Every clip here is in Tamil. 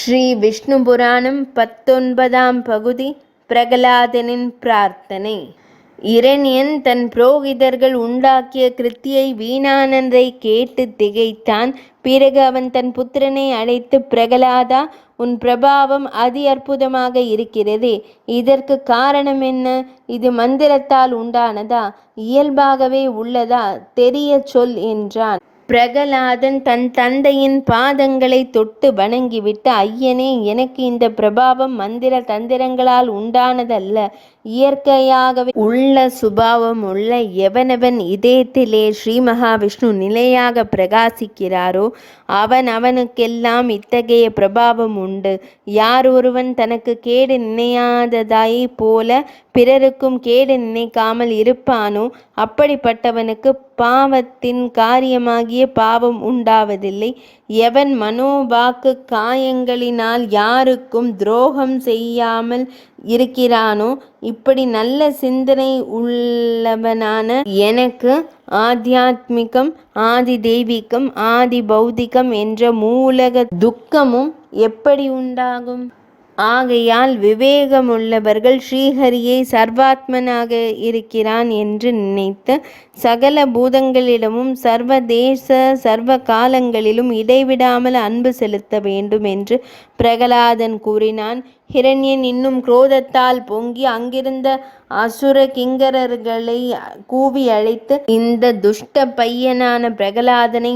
ஸ்ரீ விஷ்ணு புராணம் 19ஆம் பகுதி. பிரகலாதனின் பிரார்த்தனை. இரணியன் தன் புரோகிதர்கள் உண்டாக்கிய கிருத்தியை வீணானதை கேட்டு திகைத்தான். பிறகு அவன் தன் புத்திரனை அழைத்து, பிரகலாதா, உன் பிரபாவம் அதி அற்புதமாக இருக்கிறதே, இதற்கு காரணம் என்ன? இது மந்திரத்தால் உண்டானதா, இயல்பாகவே உள்ளதா? தெரிய சொல் என்றான். பிரகலாதன் தன் தந்தையின் பாதங்களை தொட்டு வணங்கிவிட்டு, ஐயனே, எனக்கு இந்த பிரபாவம் மந்திர தந்திரங்களால் உண்டானதல்ல, இயற்கையாகவே உள்ள சுபாவம் உள்ள எவனவன் இதயத்திலே ஸ்ரீ மகாவிஷ்ணு நிலையாக பிரகாசிக்கிறாரோ அவனுக்கெல்லாம் இத்தகைய பிரபாவம் உண்டு. யார் ஒருவன் தனக்கு கேடு நினையாததாய் போல பிறருக்கும் கேடு நினைக்காமல் இருப்பானோ அப்படிப்பட்டவனுக்கு பாவத்தின் காரியமாகிய பாவம் உண்டாவதில்லை. எவன் மனோவாக்கு காயங்களினால் யாருக்கும் துரோகம் செய்யாமல் இருக்கிறானோ, இப்படி நல்ல சிந்தனை உள்ளவனான எனக்கு ஆத்தியாத்மிகம், ஆதி தெய்வீகம், ஆதி பௌதிகம் என்ற மூலக துக்கமும் எப்படி உண்டாகும்? ஆகையால் விவேகமுள்ளவர்கள் ஸ்ரீஹரியை சர்வாத்மனாக இருக்கிறான் என்று நினைத்து சகல பூதங்களிடமும் சர்வதேச சர்வ காலங்களிலும் இடைவிடாமல் அன்பு செலுத்த வேண்டும் என்று பிரகலாதன் கூறினான். ஹிரண்யன் இன்னும் குரோதத்தால் பொங்கி அங்கிருந்த அசுர கிங்கரர்களை கூவி அழைத்து, இந்த துஷ்ட பையனான பிரகலாதனை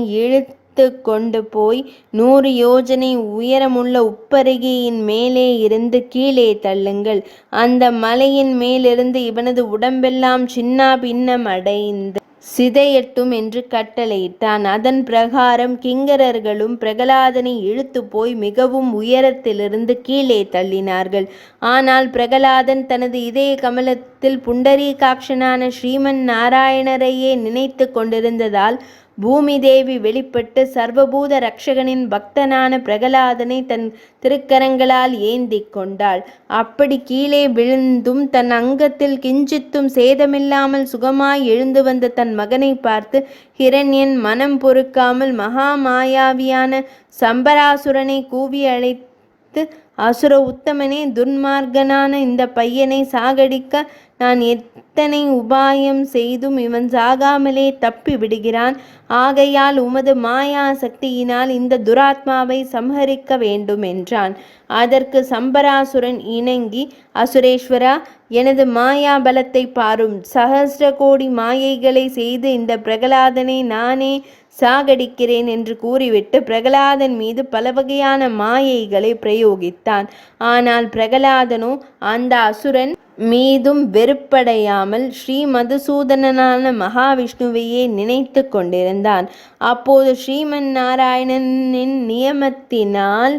கொண்டு போய் 100 யோஜனை உயரமுள்ள உப்பருகையின் மேலே இருந்து கீழே தள்ளுங்கள். அந்த மலையின் மேலிருந்து இவனது உடம்பெல்லாம் சின்ன பின்னம் அடைந்து சிதையட்டும் என்று கட்டளையிட்டான். அதன் பிரகாரம் கிங்கரர்களும் பிரகலாதனை இழுத்து போய் மிகவும் உயரத்திலிருந்து கீழே தள்ளினார்கள். ஆனால் பிரகலாதன் தனது இதய கமலத்தில் புண்டரீகாட்சனான ஸ்ரீமன் நாராயணரையே நினைத்து கொண்டிருந்ததால் பூமி தேவி வெளிப்பட்டு சர்வபூத ரக்ஷகனின் பக்தனான பிரகலாதனை தன் திருக்கரங்களால் ஏந்தி கொண்டாள். அப்படி கீழே விழுந்தும் தன் அங்கத்தில் கிஞ்சித்தும் சேதமில்லாமல் சுகமாய் எழுந்து வந்த தன் மகனை பார்த்து ஹிரண்யன் மனம் பொறுக்காமல் மகாமாயாவியான சம்பராசுரனை கூவி அழைத்து, அசுர உத்தமனே, துன்மார்க்கனான இந்த பையனை சாகடிக்க நான் எத்தனை உபாயம் செய்தும் இவன் சாகாமலே தப்பி விடுகிறான். ஆகையால் உமது மாயா சக்தியினால் இந்த துராத்மாவை சம்ஹரிக்க வேண்டும் என்றான். அதற்கு சம்பராசுரன் இணங்கி, அசுரேஸ்வரா, எனது மாயா பலத்தை பாரும். சஹஸ்ர கோடி மாயைகளை செய்து இந்த பிரகலாதனை நானே சாகடிக்கிறேன் என்று கூறிவிட்டு பிரகலாதன் மீது பல வகையான மாயைகளை பிரயோகித்தான். ஆனால் பிரகலாதனோ அந்த அசுரன் மீதும் வெறுப்படையாமல் ஸ்ரீ மதுசூதனனான மகாவிஷ்ணுவையே நினைத்து கொண்டிருந்தான். அப்போது ஸ்ரீமன் நாராயணனின் நியமத்தினால்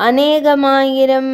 அநேகமாயிரம்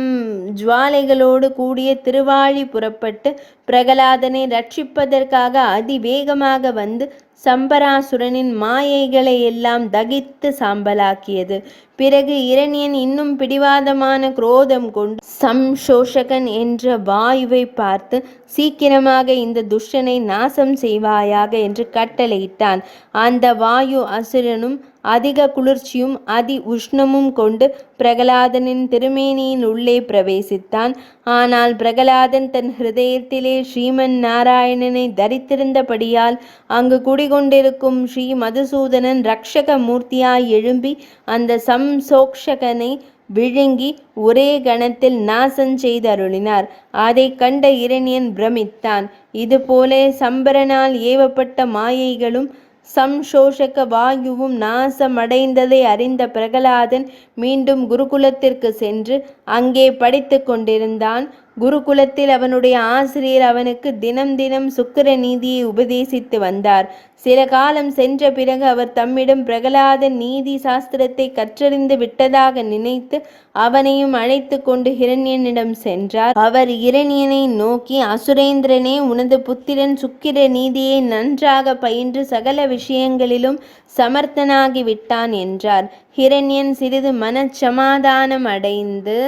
ஜுவாலைகளோடு கூடிய திருவாழி புறப்பட்டு பிரகலாதனை ரட்சிப்பதற்காக அதிவேகமாக வந்து சம்பராசுரனின் மாயைகளை எல்லாம் தகித்து சாம்பலாக்கியது. பிறகு இரணியன் இன்னும் பிடிவாதமான குரோதம் கொண்டு சம்சோஷகன் என்ற வாயுவை பார்த்து, சீக்கிரமாக இந்த துஷ்டனை நாசம் செய்வாயாக என்று கட்டளையிட்டான். அந்த வாயு அசுரனும் அதிக குளிர்ச்சியும் அதி உஷ்ணமும் கொண்டு பிரகலாதனின் திருமேனியின் உள்ளே பிரவேசித்தான். ஆனால் பிரகலாதன் தன் ஹிருதயத்திலே ஸ்ரீமன் நாராயணனை தரித்திருந்தபடியால் அங்கு குடிகொண்டிருக்கும் ஸ்ரீ மதுசூதனன் ரக்ஷக மூர்த்தியாய் எழும்பி அந்த சம்சோக்ஷகனை விழுங்கி ஒரே கணத்தில் நாசம் செய்தருளினார். அதை கண்ட இரணியன் பிரமித்தான். இதுபோல சம்பரனால் ஏவப்பட்ட மாயைகளும் சம்சோஷக வாயுவும் நாசமடைந்ததை அறிந்த பிரகலாதன் மீண்டும் குருகுலத்திற்கு சென்று அங்கே படித்து கொண்டிருந்தான். குருகுலத்தில் அவனுடைய ஆசிரியர் அவனுக்கு தினம் தினம் சுக்கிர நீதியை உபதேசித்து வந்தார். சில காலம் சென்ற பிறகு அவர் தம்மிடம் பிரகலாதன் நீதி சாஸ்திரத்தை கற்றறிந்து விட்டதாக நினைத்து அவனையும் அழைத்து கொண்டு ஹிரண்யனிடம் சென்றார். அவர் இரணியனை நோக்கி, அசுரேந்திரனே, உனது புத்திரன் சுக்கிர நீதியை நன்றாக பயின்று சகல விஷயங்களிலும் சமர்த்தனாகி விட்டான் என்றார். ஹிரண்யன் சிறிது மனச்சமாதானம் அடைந்து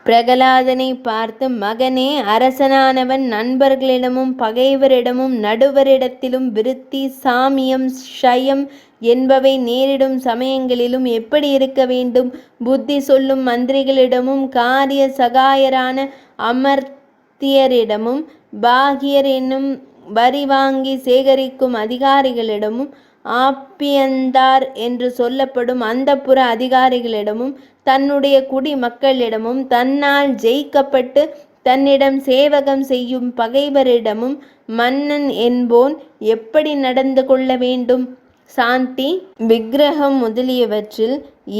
பிரகலாதனை பார்த்து, மகனே, அரசனானவன் நண்பர்களிடமும் பகைவரிடமும் நடுவரிடத்திலும் விருத்தி, சாமியம், ஷயம் என்பவை நேரிடும் சமயங்களிலும் எப்படி இருக்க வேண்டும்? புத்தி சொல்லும் மந்திரிகளிடமும் காரிய சகாயரான அமர்த்தியரிடமும் பாகியர் என்னும் வரி வாங்கி சேகரிக்கும் அதிகாரிகளிடமும் ஆப்பியந்தார் என்று சொல்லப்படும் அந்தப்புற அதிகாரிகளிடமும் தன்னுடைய குடி மக்களிடமும் தன்னால் ஜெயிக்கப்பட்டு தன்னிடம் சேவகம் செய்யும் பகைவரிடமும் மன்னன் என்போன் எப்படி நடந்து கொள்ள வேண்டும்? சாந்தி விக்கிரகம் முதலியவற்றில்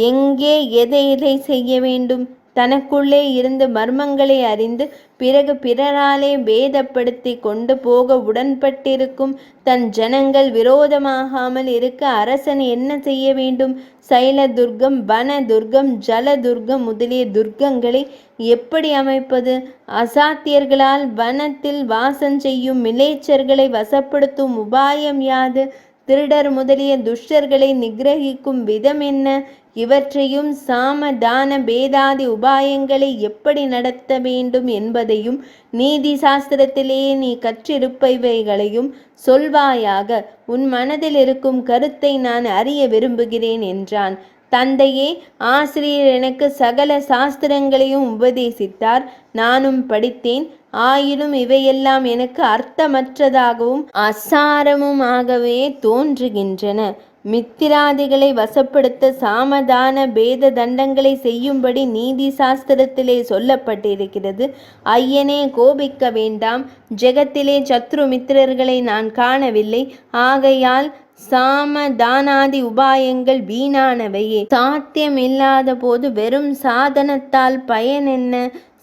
எங்கே எதை எதை செய்ய வேண்டும்? தனக்குள்ளே இருந்து மர்மங்களை அறிந்து பிறகு பிறராலே பேதப்படுத்தி கொண்டு போக உடன்பட்டிருக்கும் தன் ஜனங்கள் விரோதமாகாமல் இருக்க அரசன் என்ன செய்ய வேண்டும்? சைல துர்க்கம், வன துர்க்கம், ஜல துர்க்கம் முதலிய துர்க்கங்களை எப்படி அமைப்பது? அசாத்தியர்களால் வனத்தில் வாசம் செய்யும் மிலேச்சர்களை வசப்படுத்தும் உபாயம் யாது? திருடர் முதலிய துஷ்டர்களை நிகிரகிக்கும் விதம் என்ன? இவற்றையும் சாமதான பேதாதி உபாயங்களை எப்படி நடத்த வேண்டும் என்பதையும் நீதி சாஸ்திரத்திலே நீ கற்றிருப்பவைகளையும் சொல்வாயாக. உன் மனதில் இருக்கும் கருத்தை நான் அறிய விரும்புகிறேன் என்றான். தந்தையே, ஆசிரியர் எனக்கு சகல சாஸ்திரங்களையும் உபதேசித்தார், நானும் படித்தேன். ஆயினும் இவையெல்லாம் எனக்கு அர்த்தமற்றதாகவும் அசாரமுமாகவே தோன்றுகின்றன. மித்திராதிகளை வசப்படுத்த சாமதான பேத தண்டங்களை செய்யும்படி நீதி சாஸ்திரத்திலே சொல்லப்பட்டிருக்கிறது. ஐயனே, கோபிக்க வேண்டாம். ஜெகத்திலே சத்ரு மித்திரர்களை நான் காணவில்லை. ஆகையால் சாமதானாதி உபாயங்கள் வீணானவையே. சாத்தியம் இல்லாத போது வெறும் சாதனத்தால் பயன் என்ன?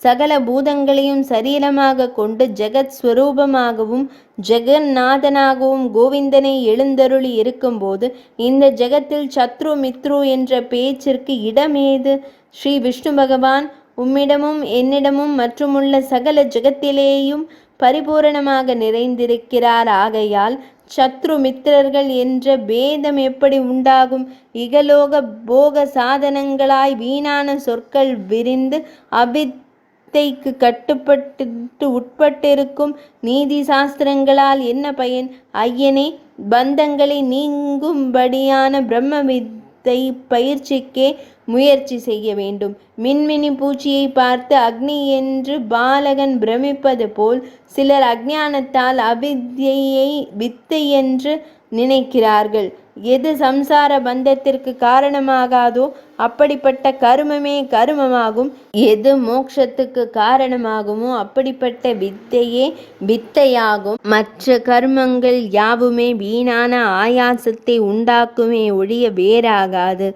சகல பூதங்களையும் சரீரமாக கொண்டு ஜெகத் ஸ்வரூபமாகவும் ஜெகநாதனாகவும் கோவிந்தனை எழுந்தருளி இருக்கும்போது இந்த ஜெகத்தில் சத்ரு மித்ரு என்ற பேச்சிற்கு இடமேது? ஸ்ரீ விஷ்ணு பகவான் உம்மிடமும் என்னிடமும் மற்றுமுள்ள சகல ஜெகத்திலேயும் பரிபூரணமாக நிறைந்திருக்கிறார். ஆகையால் சத்ரு மித்திரர்கள் என்ற பேதம் எப்படி உண்டாகும்? இகலோக போக சாதனங்களாய் வீணான சொற்கள் விரிந்து அவித்தைக்கு கட்டுப்பட்டு உட்பட்டிருக்கும் நீதி சாஸ்திரங்களால் என்ன பயன்? ஐயனே, பந்தங்களை நீங்கும்படியான பிரம்ம வித்தை பயிற்சிக்கே முயற்சி செய்ய வேண்டும். மின்மினி பூச்சியை பார்த்து அக்னி என்று பாலகன் பிரமிப்பது போல் சிலர் அஞ்ஞானத்தால் அவித்யை வித்தை என்று நினைக்கிறார்கள். எது சம்சார பந்தத்திற்கு காரணமாகாதோ அப்படிப்பட்ட கருமமே கருமமாகும். எது மோட்சத்துக்கு காரணமாகுமோ அப்படிப்பட்ட வித்தையே வித்தையாகும். மற்ற கர்மங்கள் யாவுமே வீணான ஆயாசத்தை உண்டாக்குமே ஒழிய வேறாகாது.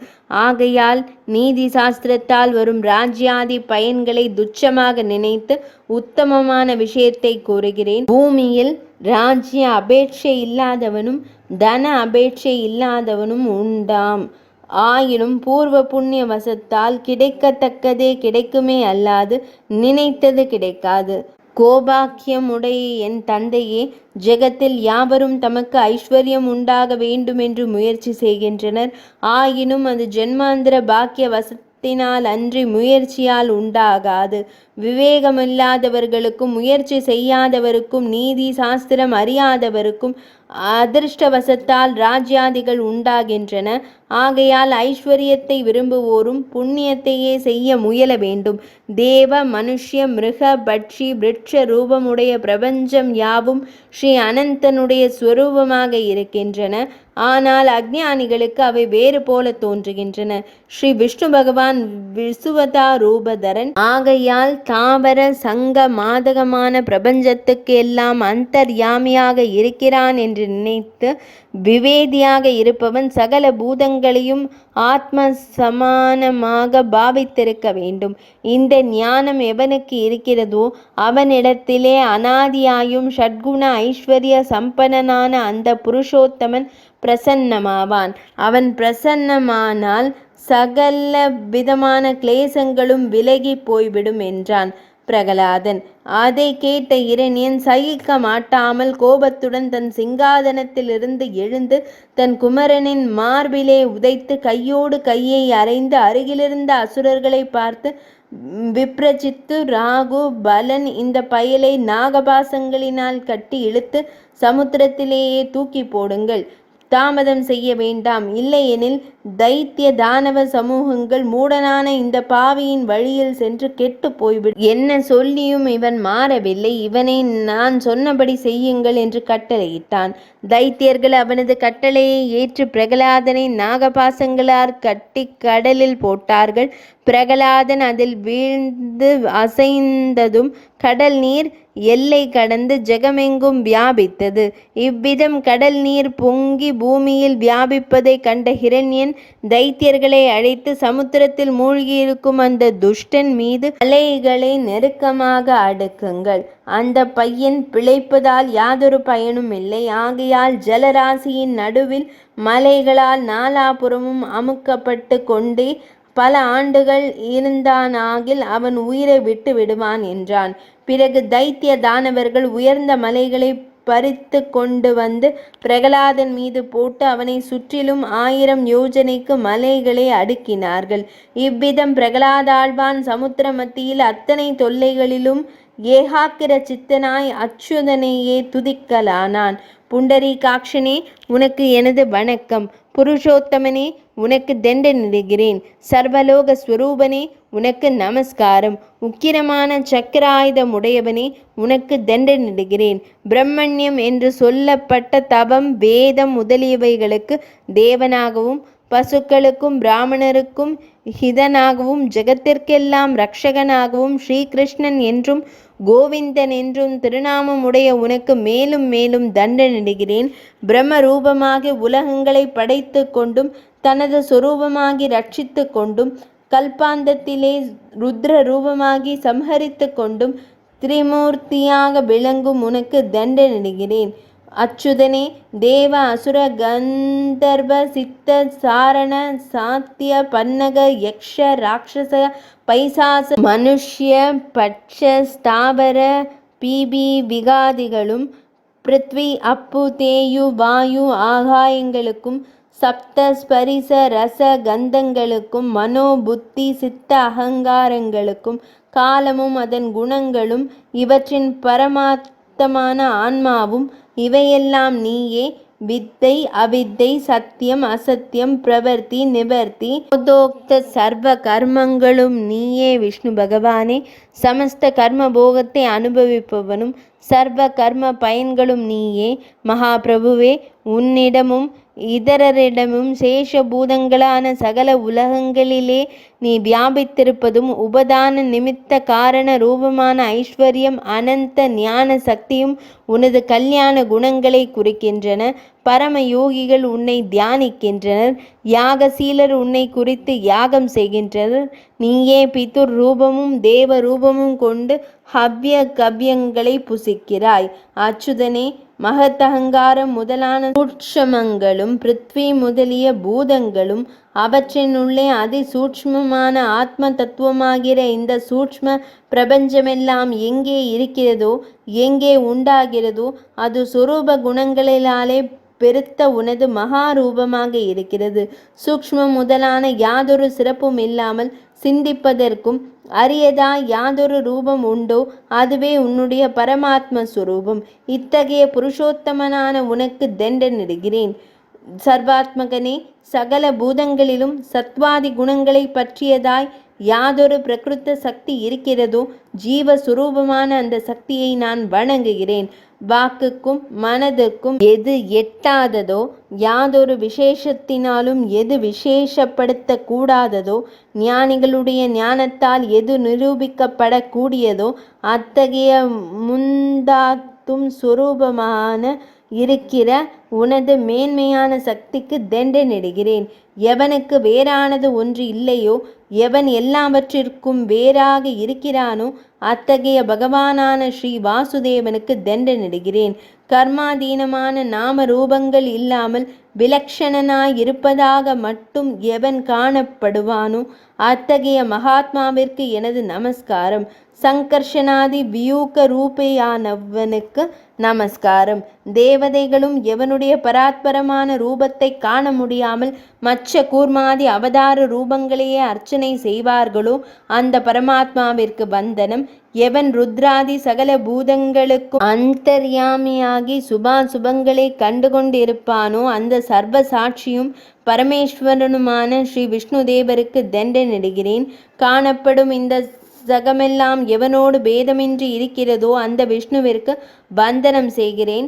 ஆகையால் நீதி சாஸ்திரத்தால் வரும் ராஜ்யாதி பயன்களை துச்சமாக நினைத்து உத்தமமான விஷயத்தை கூறுகிறேன். பூமியில் ராஜ்ய அபேட்சை இல்லாதவனும் தன அபேட்சை இல்லாதவனும் உண்டாம். ஆயினும் பூர்வ புண்ணிய வசத்தால் கிடைக்கத்தக்கதே கிடைக்குமே அல்லாது நினைத்தது கிடைக்காது. கோபாக்கியம் உடைய என் தந்தையே, ஜெகத்தில் யாவரும் தமக்கு ஐஸ்வர்யம் உண்டாக வேண்டும் என்று முயற்சி செய்கின்றனர். ஆயினும் அது ஜென்மாந்திர பாக்கிய வசத்தினால் அன்றி முயற்சியால் உண்டாகாது. விவேகமில்லாதவர்களுக்கும் முயற்சி செய்யாதவருக்கும் நீதி சாஸ்திரம் அறியாதவருக்கும் அதிர்ஷ்டவசத்தால் ராஜ்யாதிகள் உண்டாகின்றன. ஆகையால் ஐஸ்வர்யத்தை விரும்புவோரும் புண்ணியத்தையே செய்ய முயல வேண்டும். தேவ, மனுஷ்ய, மிருக, பட்சி, விருட்ச ரூபமுடைய பிரபஞ்சம் யாவும் ஸ்ரீ அனந்தனுடைய ஸ்வரூபமாக இருக்கின்றன. ஆனால் அஞ்ஞானிகளுக்கு அவை வேறு போல தோன்றுகின்றன. ஸ்ரீ விஷ்ணு பகவான் விசுவதா ரூபதரன். ஆகையால் தாவர சங்க மாதகமான பிரபஞ்சத்துக்கு எல்லாம் அந்தர்யாமியாக இருக்கிறான் என்று நினைத்து விவேதியாக இருப்பவன் சகல பூதங்களையும் ஆத்ம சமானமாக பாவித்திருக்க வேண்டும். இந்த ஞானம் எவனுக்கு இருக்கிறதோ அவனிடத்திலே அனாதியாயும் ஷட்குண ஐஸ்வர்ய சம்பன்னனான அந்த புருஷோத்தமன் பிரசன்னமாவான். அவன் பிரசன்னமானால் சகல விதமான கிளேசங்களும் விலகி போய்விடும் என்றான் பிரகலாதன். அதை கேட்ட இரணியன் சகிக்க மாட்டாமல் கோபத்துடன் தன் சிங்காதனத்திலிருந்து எழுந்து தன் குமரனின் மார்பிலே உதைத்து கையோடு கையை அறைந்து அருகிலிருந்த அசுரர்களை பார்த்து, விப்ரஜித்து, ராகு, பலன், இந்த பயலை நாகபாசங்களினால் கட்டி இழுத்து சமுத்திரத்திலேயே தூக்கி போடுங்கள். தாமதம் செய்ய வேண்டாம். இல்லையெனில் தைத்திய தானவ சமூகங்கள் மூடனான இந்த பாவியின் வழியில் சென்று கெட்டு போய்விடும். என்ன சொல்லியும் இவன் மாறவில்லை. இவனை நான் சொன்னபடி செய்யுங்கள் என்று கட்டளையிட்டான். தைத்தியர்கள் அவனது கட்டளையை ஏற்று பிரகலாதனை நாகபாசங்களால் கட்டி கடலில் போட்டார்கள். பிரகலாதன் அதில் வீழ்ந்து அசைந்ததும் கடல் நீர் எல்லை கடந்து ஜெகமெங்கும் வியாபித்தது. இவ்விதம் கடல் நீர் பொங்கி பூமியில் வியாபிப்பதை கண்ட ஹிரண்யன் தைத்தியர்களை அழைத்து சமுத்திரத்தில் மூழ்கியிருக்கும் அந்த துஷ்டன் மீது அலைகளை நெருக்கமாக அடுக்குங்கள். அந்த பையன் பிழைப்பதால் யாதொரு பயனும் இல்லை. ஆகையால் ஜலராசியின் நடுவில் மலைகளால் நாலாபுறமும் அமுக்கப்பட்டு கொண்டே பல ஆண்டுகள் இருந்தானாகில் அவன் உயிரை விட்டு விடுவான் என்றான். பிறகு தைத்திய தானவர்கள் உயர்ந்த மலைகளை பறித்து கொண்டு வந்து பிரகலாதன் மீது போட்டு அவனை சுற்றிலும் 1000 யோஜனைக்கு மலைகளை அடுக்கினார்கள். இவ்விதம் பிரகலாதாழ்வான் சமுத்திர மத்தியில் அத்தனை தொல்லைகளிலும் ஏகாக்கிர சித்தனாய் அச்சுதனையே துதிக்கலானான். புண்டரீகாட்சனே, உனக்கு எனது வணக்கம். புருஷோத்தமனே, உனக்கு தண்டனிடுகிறேன். சர்வலோக ஸ்வரூபனே, உனக்கு நமஸ்காரம். உக்கிரமான சக்கராயுதமுடையவனே, உனக்கு தண்டனிடுகிறேன். பிரம்மண்யம் என்று சொல்லப்பட்ட தவம், வேதம் முதலியவைகளுக்கு தேவனாகவும் பசுக்களுக்கும் பிராமணருக்கும் ஹிதனாகவும் ஜெகத்திற்கெல்லாம் இரட்சகனாகவும் ஸ்ரீகிருஷ்ணன் என்றும் கோவிந்தன் என்றும் திருநாமமுடைய உனக்கு மேலும் மேலும் தண்டனிடுகிறேன். பிரம்ம ரூபமாகி உலகங்களை படைத்து கொண்டும் தனது சொரூபமாகி ரட்சித்து கொண்டும் கல்பாந்தத்திலே ருத்ர ரூபமாகி சம்ஹரித்து கொண்டும் திரிமூர்த்தியாக விளங்கும் உனக்கு தண்டனிடுகிறேன். அச்சுதனே, தேவ அசுர கந்தர்வ சித்த சாரண சாத்திய பன்னக யக்ஷ ராட்சச பைசாச மனுஷ்ய பட்ச ஸ்தாவர பீபி விகாதிகளும் பிருத்வி அப்பு தேயு வாயு ஆகாயங்களுக்கும் சப்த ஸ்பரிச ரச கந்தங்களுக்கும் மனோ புத்தி சித்த அகங்காரங்களுக்கும் காலமும் அதன் குணங்களும் இவற்றின் பரமார்த்தமான ஆன்மாவும் இவையெல்லாம் நீயே. வித்தை அவித்தை சத்தியம் அசத்தியம் பிரவர்த்தி நிவர்த்தி போதோக்த சர்வ கர்மங்களும் நீயே. விஷ்ணு பகவானே, சமஸ்த கர்ம போகத்தை அனுபவிப்பவனும் சர்வ கர்ம பயன்களும் நீயே. மகாபிரபுவே, உன்னிடமும் இதரரிடமும் சேஷபூதங்களான சகல உலகங்களிலே நீ வியாபித்திருப்பதும் உபதான நிமித்த காரண ரூபமான ஐஸ்வர்யம் அனந்த ஞான சக்தியும் உனது கல்யாண குணங்களை குறிக்கின்றன. பரம யோகிகள் உன்னை தியானிக்கின்றனர். யாகசீலர் உன்னை குறித்து யாகம் செய்கின்றனர். நீயே பிதுர் ரூபமும் தேவ ரூபமும் கொண்டு ஹவ்ய கவ்யங்களை புசிக்கிறாய். அச்சுதனே, மகத்தகங்காரம் முதலான சூட்சமங்களும் பிருத்வி முதலிய பூதங்களும் அவற்றினுள்ளே அதிசூட்சமமான ஆத்ம தத்துவமாகிற இந்த சூட்ச்ம பிரபஞ்சமெல்லாம் எங்கே இருக்கிறதோ, எங்கே உண்டாகிறதோ, அது சொரூப குணங்களினாலே பெருத்த உனது மகாரூபமாக இருக்கிறது. சூக்ஷ்மம் முதலான யாதொரு சிறப்பும் இல்லாமல் சிந்திப்பதற்கும் அரியதாய் யாதொரு ரூபம் உண்டோ அதுவே உன்னுடைய பரமாத்ம சுரூபம். இத்தகைய புருஷோத்தமனான உனக்கு தண்டனிடுகிறேன். சர்வாத்மகனே, சகல பூதங்களிலும் சத்வாதி குணங்களை பற்றியதாய் யாதொரு பிரகிருத்த சக்தி இருக்கிறதோ ஜீவஸ்வரூபமான அந்த சக்தியை நான் வணங்குகிறேன். வாக்குக்கும் மனதுக்கும் எது எட்டாததோ, யாதொரு விசேஷத்தினாலும் எது விசேஷப்படுத்த கூடாததோ, ஞானிகளுடைய ஞானத்தால் எது நிரூபிக்கப்படக்கூடியதோ அத்தகைய முந்தாத்தும் சுரூபமான இருக்கிற உனது மேன்மையான சக்திக்கு தண்டனிடுகிறேன். எவனுக்கு வேறானது ஒன்று இல்லையோ, எவன் எல்லாவற்றிற்கும் வேறாக இருக்கிறானோ அத்தகைய பகவானான ஸ்ரீ வாசுதேவனுக்கு தண்டனிடுகிறேன். கர்மாதீனமான நாம ரூபங்கள் இல்லாமல் விலக்ஷணனாய் இருப்பதாக மட்டும் எவன் காணப்படுவானோ அத்தகைய மகாத்மாவிற்கு எனது நமஸ்காரம். சங்கர்ஷனாதி வியூக ரூபையானவனுக்கு நமஸ்காரம். தேவதைகளும் எவனுடைய பராத்பரமான ரூபத்தை காண முடியாமல் மச்ச கூர்மாதி அவதார ரூபங்களையே அர்ச்சனை செய்வார்களோ அந்த பரமாத்மாவிற்கு வந்தனம். எவன் ருத்ராதி சகல பூதங்களுக்கும் அந்தர்யாமியாகி சுபாசுபங்களை கண்டுகொண்டிருப்பானோ அந்த சர்வ சாட்சியும் பரமேஸ்வரனுமான ஸ்ரீ விஷ்ணுதேவருக்கு தண்டனிடுகிறேன். காணப்படும் இந்த ஜகமெல்லாம் எவனோடு பேதமின்றி இருக்கிறதோ அந்த விஷ்ணுவிற்கு பந்தனம் செய்கிறேன்.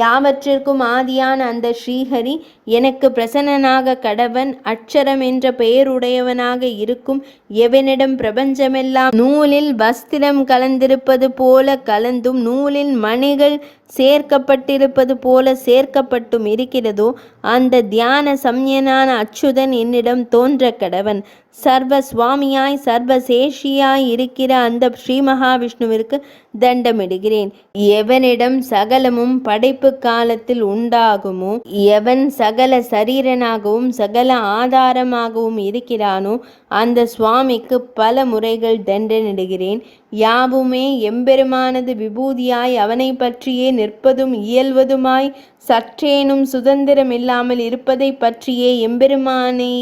யாவற்றிற்கும் ஆதியான அந்த ஸ்ரீஹரி எனக்கு பிரசன்னனாக கடவன். அட்சரம் என்ற பெயருடையவனாக இருக்கும் எவனிடம் பிரபஞ்சமெல்லாம் நூலில் வஸ்திரம் கலந்திருப்பது போல கலந்தும் நூலில் மணிகள் சேர்க்கப்பட்டிருப்பது போல சேர்க்கப்பட்டும் இருக்கிறதோ அந்த தியான சம்யனான அச்சுதன் என்னிடம் தோன்ற கடவன். சர்வ சுவாமியாய் சர்வ சேஷியாய் இருக்கிற அந்த ஸ்ரீ மகாவிஷ்ணுவிற்கு தண்டமிடுகிறேன். எவனிடம் சகலமும் படைப்பு காலத்தில் உண்டாகுமோ, எவன் சகல சரீரனாகவும் சகல ஆதாரமாகவும் இருக்கிறானோ அந்த சுவாமிக்கு பல முறைகள் தண்டனிடுகிறேன். யாவுமே எம்பெருமானது விபூதியாய் அவனை பற்றியே நிற்பதும் இயல்வதுமாய் சற்றேனும் சுதந்திரம் இல்லாமல் இருப்பதை பற்றியே எம்பெருமானை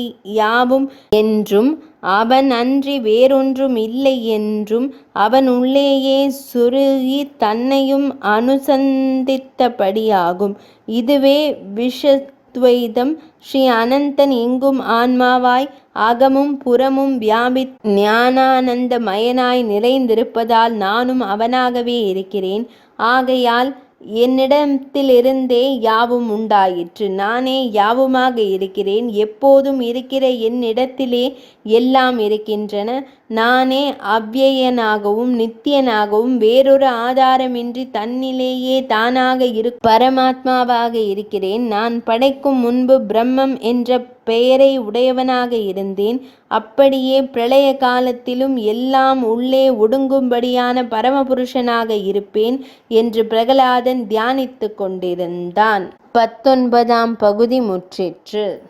யாவும் என்றும் அவன் அன்றி வேறொன்றும் இல்லை என்றும் அவன் உள்ளேயே சுருகி தன்னையும் அனுசந்தித்தபடியாகும். இதுவே விஷத்வைதம். ஸ்ரீ அனந்தன் எங்கும் ஆன்மாவாய் அகமும் புறமும் ஞானானந்தமயனாய் நிறைந்திருப்பதால் நானும் அவனாகவே இருக்கிறேன். ஆகையால் என்னிடத்திலிருந்தே யாவும் உண்டாயிற்று. நானே யாவுமாக இருக்கிறேன். எப்போதும் இருக்கிற என்னிடத்திலே எல்லாம் இருக்கின்றன. நானே அவ்யயனாகவும் நித்தியனாகவும் வேறொரு ஆதாரமின்றி தன்னிலேயே தானாக பரமாத்மாவாக இருக்கிறேன். நான் படைக்கும் முன்பு பிரம்மம் என்ற பெயரை உடையவனாக இருந்தேன். அப்படியே பிரளய காலத்திலும் எல்லாம் உள்ளே ஒடுங்கும்படியான பரமபுருஷனாக இருப்பேன் என்று பிரகலாதன் தியானித்து கொண்டிருந்தான். 19ஆம் பகுதி முற்றிற்று.